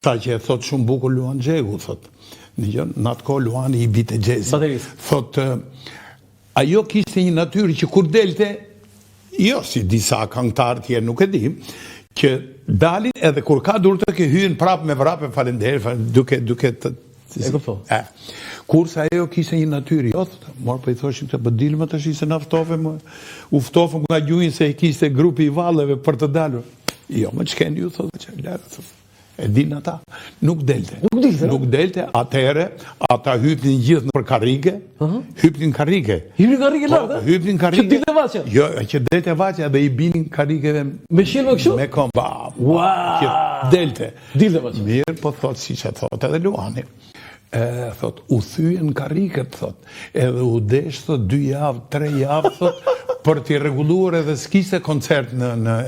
Ta që e thot shumë bukur Luan Xhegu, thot. Në atë kohë Luani i bite Xhezi. Thot, ajo kishte një natyrë që kur delte, jo si disa këngëtarë tjerë nuk e di, që dalin edhe kur ka dur të ke hyjnë prapë me vrape falenderë, duke e kuptoj. Kurse ajo kishte një natyrë, jo, morë për i thoshim të bëdilë më të shi se në uftofëm nga gjujnë se i kishte grupi i valleve për të dalur. Jo, më qëken ju, thotë që lërë, thotë. E din ata, nuk delte. Nuk delte, atëhere, ata hypnin gjithë për karrige, hypnin karrige. Hypnin karrige. Që dilte vaqa? Jo, që delte vaqa dhe i binin karrigeve me shilë më kështu? Me komba. Që delte. Dilte vaqa? Mirë, po thot, si që thot edhe Luani. Thot, u thyen karriget, thot, edhe u desh, thot, 2 javë, 3 javë, thot, për t'i reguluar edhe s'kiste koncert në